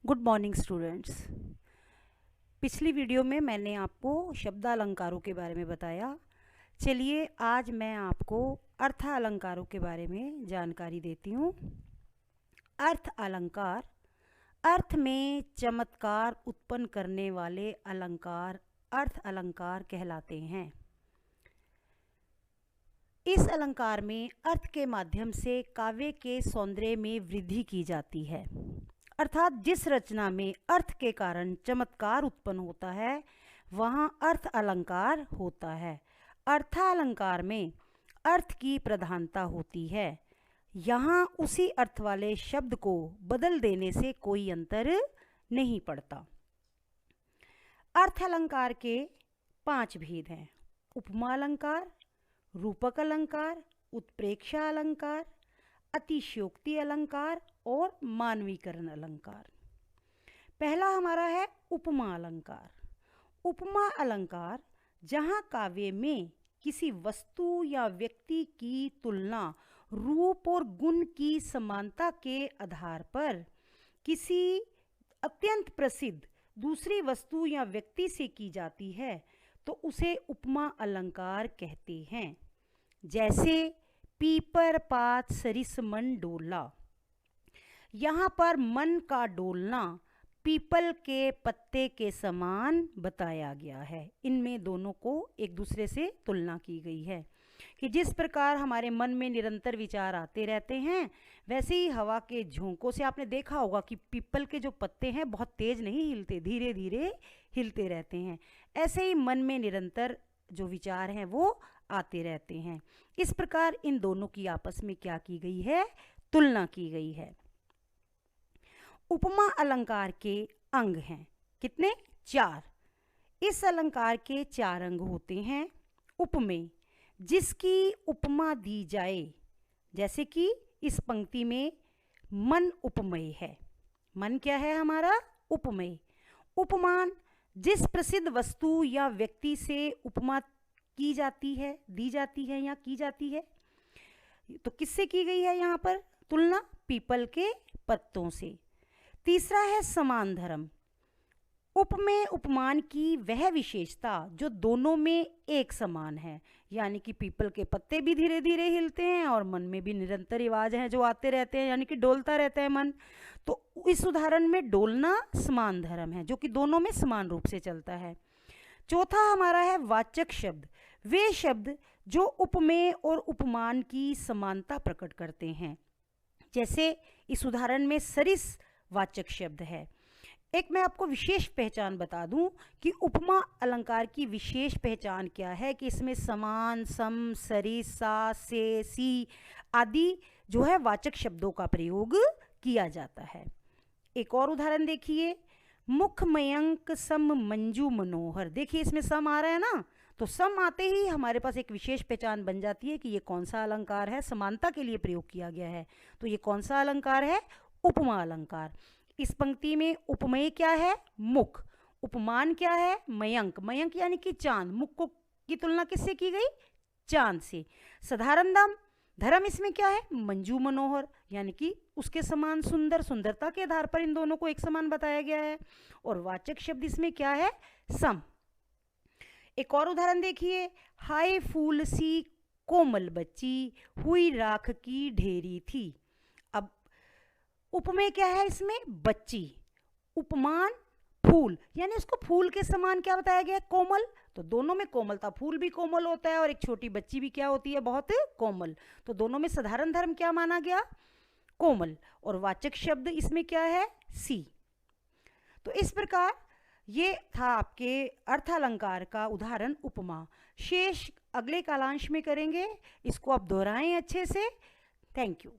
Good morning students. पिछली video में मैंने आपको शब्दालंकारों के बारे में बताया। चलिए आज मैं आपको अर्थालंकारों के बारे में जानकारी देती हूँ। अर्थ अलंकार, अर्थ में चमत्कार उत्पन्न करने वाले अलंकार अर्थ अलंकार कहलाते हैं। इस अलंकार में अर्थ के माध्यम से काव्य के सौंदर्य में वृद्धि की जाती है, अर्थात जिस रचना में अर्थ के कारण चमत्कार उत्पन्न होता है वहाँ अर्थ अलंकार होता है। अर्थालंकार में अर्थ की प्रधानता होती है। यहाँ उसी अर्थ वाले शब्द को बदल देने से कोई अंतर नहीं पड़ता। अर्थ अलंकार के 5 भेद हैं: उपमा अलंकार, रूपक अलंकार, उत्प्रेक्षा अलंकार, अतिशयोक्ति अलंकार और मानवीकरण अलंकार। पहला हमारा है उपमा अलंकार। उपमा अलंकार जहाँ काव्य में किसी वस्तु या व्यक्ति की तुलना रूप और गुण की समानता के आधार पर किसी अत्यंत प्रसिद्ध दूसरी वस्तु या व्यक्ति से की जाती है तो उसे उपमा अलंकार कहते हैं। जैसे पीपर पात सरिस मन डोला, यहाँ पर मन का डोलना पीपल के पत्ते के समान बताया गया है। इनमें दोनों को एक दूसरे से तुलना की गई है कि जिस प्रकार हमारे मन में निरंतर विचार आते रहते हैं, वैसे ही हवा के झोंकों से आपने देखा होगा कि पीपल के जो पत्ते हैं बहुत तेज नहीं हिलते, धीरे धीरे हिलते रहते हैं। ऐसे ही मन में निरंतर जो विचार हैं वो आते रहते हैं। इस प्रकार इन दोनों की आपस में क्या की गई है? तुलना की गई है। उपमा अलंकार के अंग हैं कितने? 4। इस अलंकार के 4 अंग होते हैं। उपमेय, जिसकी उपमा दी जाए, जैसे कि इस पंक्ति में मन उपमेय है। मन क्या है हमारा? उपमेय। उपमान, जिस प्रसिद्ध वस्तु या व्यक्ति से उपमा की जाती है, दी जाती है या की जाती है, तो किससे की गई है यहाँ पर तुलना? पीपल के पत्तों से। तीसरा है समान धर्म। उपमेय उपमान की वह विशेषता जो दोनों में एक समान है, यानी कि पीपल के पत्ते भी धीरे धीरे हिलते हैं और मन में भी निरंतर आवाज हैं जो आते रहते हैं, यानी कि डोलता रहता है मन। तो इस उदाहरण में डोलना समान धर्म है जो कि दोनों में समान रूप से चलता है। चौथा हमारा है वाचक शब्द। वे शब्द जो उपमेय और उपमान की समानता प्रकट करते हैं, जैसे इस उदाहरण में सरिस वाचक शब्द है। एक मैं आपको विशेष पहचान बता दूं कि उपमा अलंकार की विशेष पहचान क्या है कि इसमें समान, सम, सरिस, सा, से, सी आदि जो है वाचक शब्दों का प्रयोग किया जाता है। एक और उदाहरण देखिए, मुख मयंक सम मंजू मनोहर। देखिए इसमें सम आ रहा है ना, तो सम आते ही हमारे पास एक विशेष पहचान बन जाती है कि ये कौन सा अलंकार है, समानता के लिए प्रयोग किया गया है। तो ये कौन सा अलंकार है? उपमा अलंकार। इस पंक्ति में उपमेय क्या है? मुख। उपमान क्या है? मयंक। मयंक यानी कि चांद। मुख को की तुलना किससे की गई? चांद से। साधारण दाम धर्म इसमें क्या है? मंजू मनोहर, यानी कि उसके समान सुंदर, सुंदरता के आधार पर इन दोनों को एक समान बताया गया है। और वाचक शब्द इसमें क्या है? सम। एक और उदाहरण देखिए, हाय फूल सी कोमल बच्ची, हुई राख की ढेरी थी। अब उपमेय क्या है इसमें? बच्ची। उपमान फूल, यानी उसको फूल के समान क्या बताया गया? कोमल। तो दोनों में कोमलता, फूल भी कोमल होता है और एक छोटी बच्ची भी क्या होती है? बहुत कोमल। तो दोनों में साधारण धर्म क्या माना गया? कोमल। और वाचक शब्द इसमें क्या है? सी। तो इस प्रकार ये था आपके अर्थालंकार का उदाहरण उपमा। शेष अगले कालांश में करेंगे, इसको आप दोहराएं अच्छे से। Thank you.